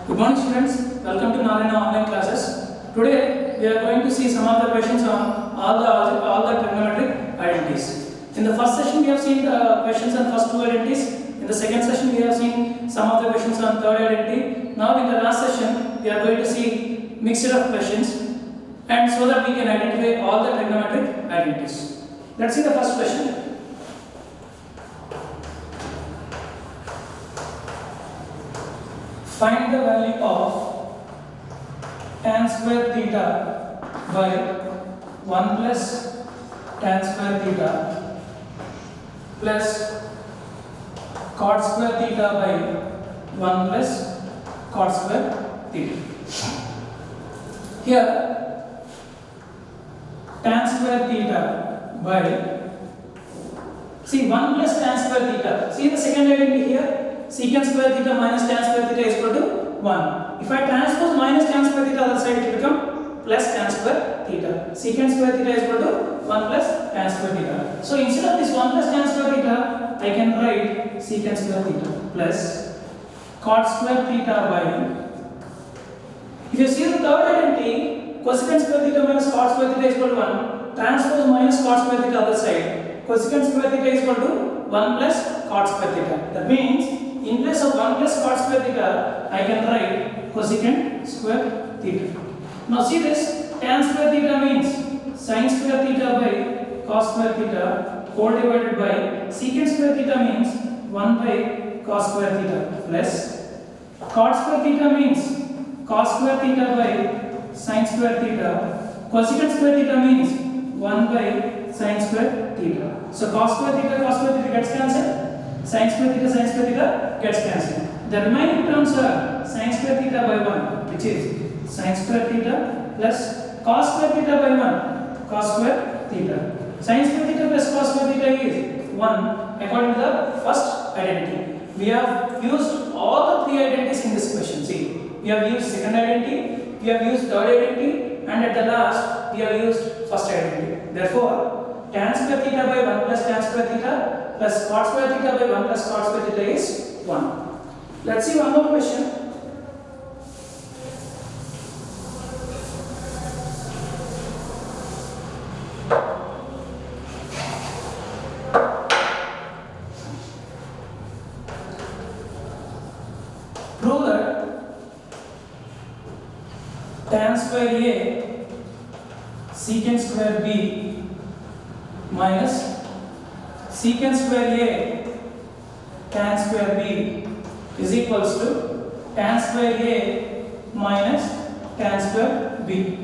Good morning students, welcome to Narayana online classes. Today we are going to see some of the questions on all the trigonometric identities. In the first session we have seen the questions on first two identities. In the second session we have seen some of the questions on third identity. Now in the last session we are going to see mixture of questions and so that we can identify all the trigonometric identities. Let's see the first question. Find the value of tan square theta by 1 plus tan square theta plus cot square theta by 1 plus cot square theta. Here tan square theta by 1 plus tan square theta. See the second identity here. Secant square theta minus tan square theta is equal to 1. If I transpose minus tan square theta other side, it will become plus tan square theta. Secant square theta is equal to 1 plus tan square theta. So instead of this 1 plus tan square theta, I can write secant square theta plus cot square theta by. If you see the third identity, cosecant square theta minus cot square theta is equal to 1. Transpose minus cot square theta other side. Cosecant square theta is equal to 1 plus cot square theta. That means in place of 1 plus cot square theta, I can write cosecant square theta. Now see this, tan square theta means sin square theta by cos square theta whole divided by secant square theta means 1 by cos square theta plus cot square theta means cos square theta by sin square theta. Cosecant square theta means 1 by sin square theta. So cos square theta gets cancelled. Sin square theta gets cancelled. The remaining terms are sin square theta by 1, which is sin square theta plus cos square theta by 1, cos square theta. Sin square theta plus cos square theta is 1 according to the first identity. We have used all the three identities in this question. See, we have used second identity, we have used third identity, and at the last we have used first identity. Therefore, tan square theta by 1 plus tan square theta plus cot square theta by 1 plus cot square theta is 1. Let's see one more question. Prove that tan square A secant square B minus secant square A tan square B is equals to tan square A minus tan square B.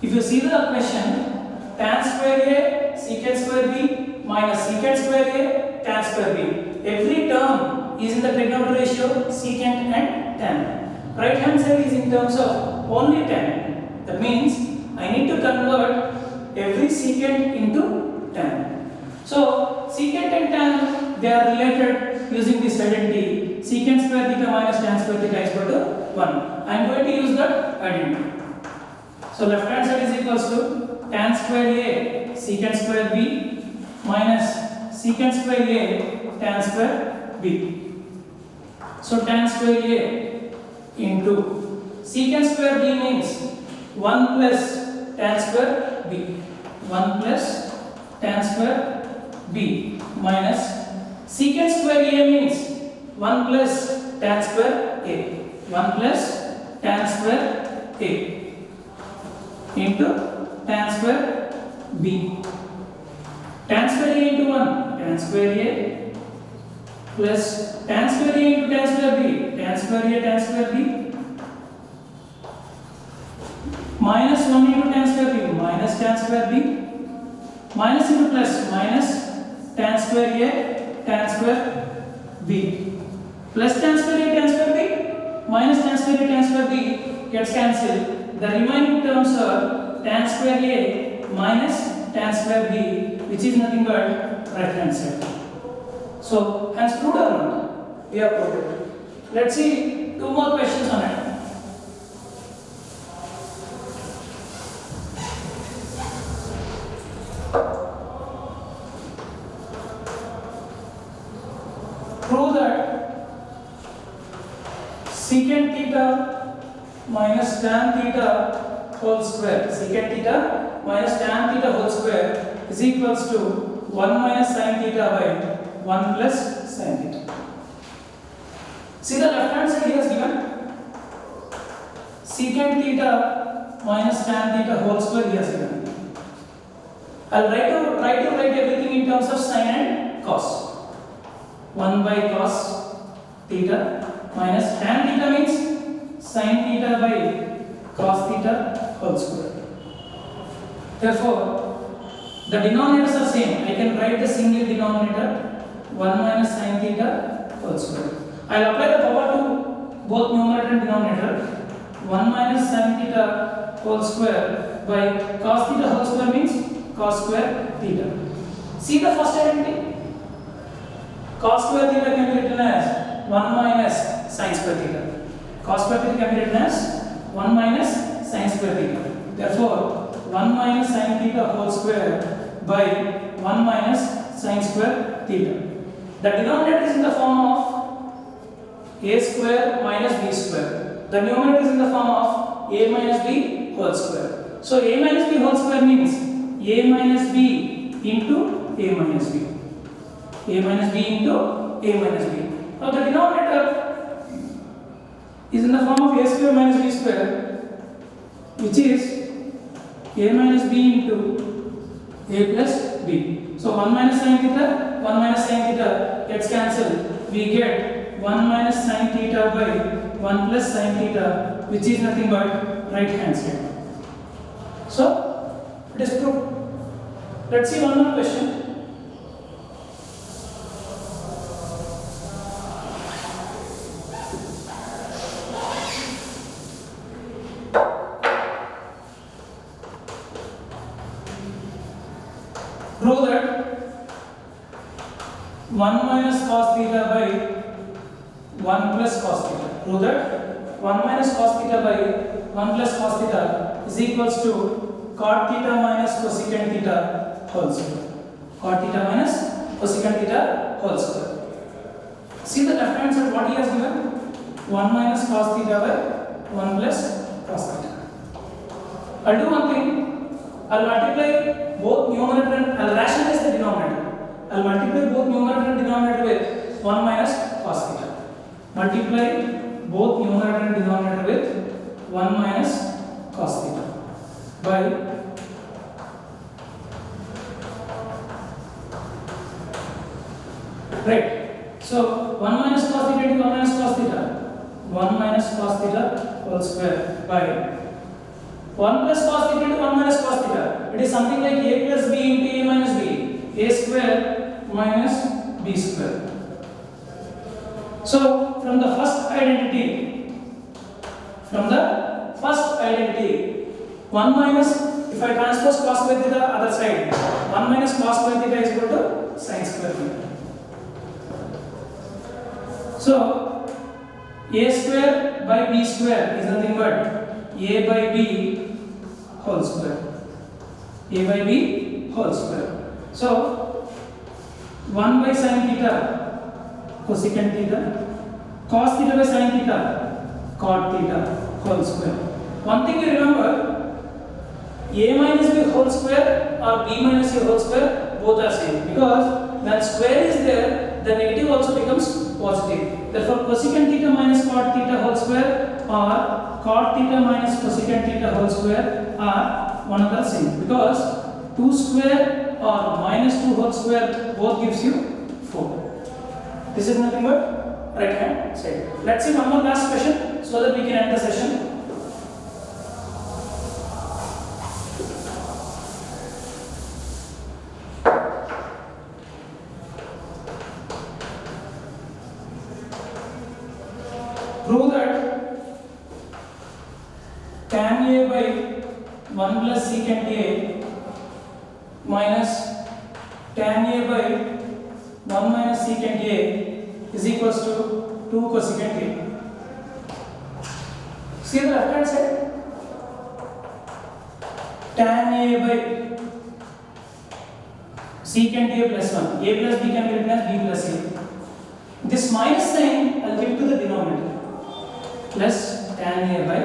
If you see the question, tan square A secant square B minus secant square A tan square B. Every term is in the trigonometry ratio secant and tan. Right hand side is in terms of only tan. That means I need to convert every secant into tan. So secant and tan, they are related using this identity. Secant square theta minus tan square theta is equal to 1. I am going to use that identity. So left hand side is equals to tan square A secant square B minus secant square A tan square B. So tan square A into secant square B means 1 plus tan square B. 1 plus tan square B minus secant square A means 1 plus tan square A. 1 plus tan square A into tan square B. Tan square A into 1, tan square A plus tan square A into tan square B, tan square A tan square B minus 1 into tan square B minus tan square B minus into plus minus tan square A tan square B plus tan square A tan square B minus tan square A tan square B gets cancelled. The remaining terms are tan square A minus tan square B, which is nothing but right hand side. So hence proved or not? We have proved it. Let's see two more questions on it. Prove that secant secant theta minus tan theta whole square. Secant theta minus tan theta whole square is equals to 1 minus sin theta by 1 plus sin theta. See the left hand side here is given secant theta minus tan theta whole square here is given. I'll try to write everything in terms of sin and cos. 1 by cos theta minus tan theta means sin theta by cos theta whole square. Therefore, the denominators are same. I can write the single denominator 1 minus sin theta whole square. I will apply the power to both numerator and denominator. 1 minus sin theta whole square by cos theta whole square means cos square theta. See the first identity. Cos square theta can be written as 1 minus sin square theta. Cos square theta can be written as 1 minus sin square theta. Therefore, 1 minus sin theta whole square by 1 minus sin square theta. The denominator is in the form of a square minus b square. The numerator is in the form of a minus b whole square. So a minus b whole square means a minus b into a minus b. A minus b into a minus b. Now the denominator is in the form of a square minus b square, which is a minus b into a plus b. So 1 minus sin theta, 1 minus sin theta gets cancelled. We get 1 minus sin theta by 1 plus sin theta, which is nothing but right hand side. So it is proved. Let's see one more question. Prove that 1 minus cos theta by 1 plus cos theta. Prove that 1 minus cos theta by 1 plus cos theta is equals to cot theta minus cosecant theta whole square. Cot theta minus cosecant theta whole square. See the left hand side what he has given? 1 minus cos theta by 1 plus cos theta. I'll do one thing. I'll multiply both numerator and I'll rationalize the denominator. I'll multiply both numerator and denominator with 1 minus cos theta. Multiply both numerator and denominator with 1 minus cos theta by right. So 1 minus cos theta into 1 minus cos theta. 1 minus cos theta whole square by 1 plus cos theta into 1 minus cos theta. It is something like a plus b into a minus b. A square minus b square. So from the first identity, 1 minus, if I transpose cos square theta other side, 1 minus cos square theta is equal to sin square theta. So a square by b square is nothing but a by b whole square. A by b whole square. So 1 by sin theta cosecant theta, cos theta by sin theta cot theta whole square. One thing you remember, a minus b whole square or b minus a whole square both are same, because when square is there the negative also becomes positive. Therefore cosecant theta minus cot theta whole square or cot theta minus cosecant theta whole square are one another same, because 2 square or minus 2 whole square both gives you 4. This is nothing but right hand side. Let's see one more last question so that we can end the session. Prove that tan a by 1 plus secant a minus tan a by 1 minus secant a is equals to 2 cosecant a. See the left hand side? Tan a by secant a plus 1. A plus b can be written as b plus a. This minus sign I'll give to the denominator. plus tan A by,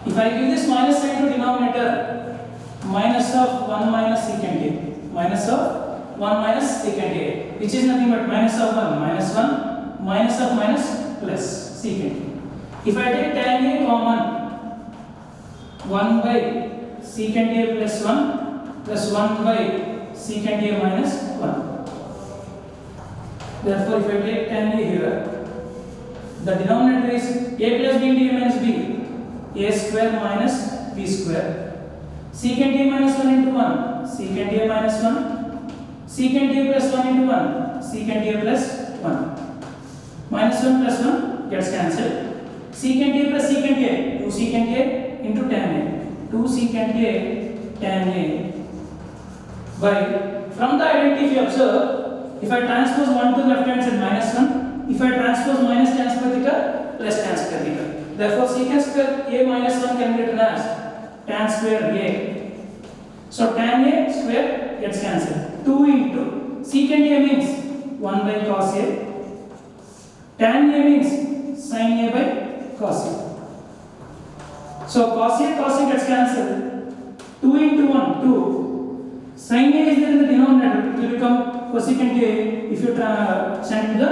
if I give this minus sign to denominator, minus of 1 minus secant A, minus of 1 minus secant A, which is nothing but minus of 1, minus of minus plus secant. If I take tan A common, 1 by secant A plus 1 plus 1 by secant A minus 1. Therefore, if I take tan A here, the denominator is A plus B into A minus B, A square minus B square. Secant A minus 1 into 1, secant A minus 1, secant A plus 1 into 1, secant A plus 1. Minus 1 plus 1 gets cancelled. Secant A plus secant A, 2 secant A into tan A, 2 secant A tan A by, from the identity if you observe, if I transpose 1 to the left hand side minus 1, if I transpose minus tan square theta plus tan square theta. Therefore, secant square A minus 1 can be written as tan square A. So tan A square gets cancelled. 2 into secant A means 1 by cos A, tan A means sin A by cos A. So cos A gets cancelled. 2 into 1, 2. Sin A is there in the denominator. It will become cosecant A if you send to the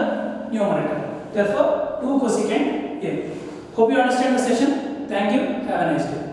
numerator. Therefore, 2 cosecant A. Hope you understand the session. Thank you. Have a nice day.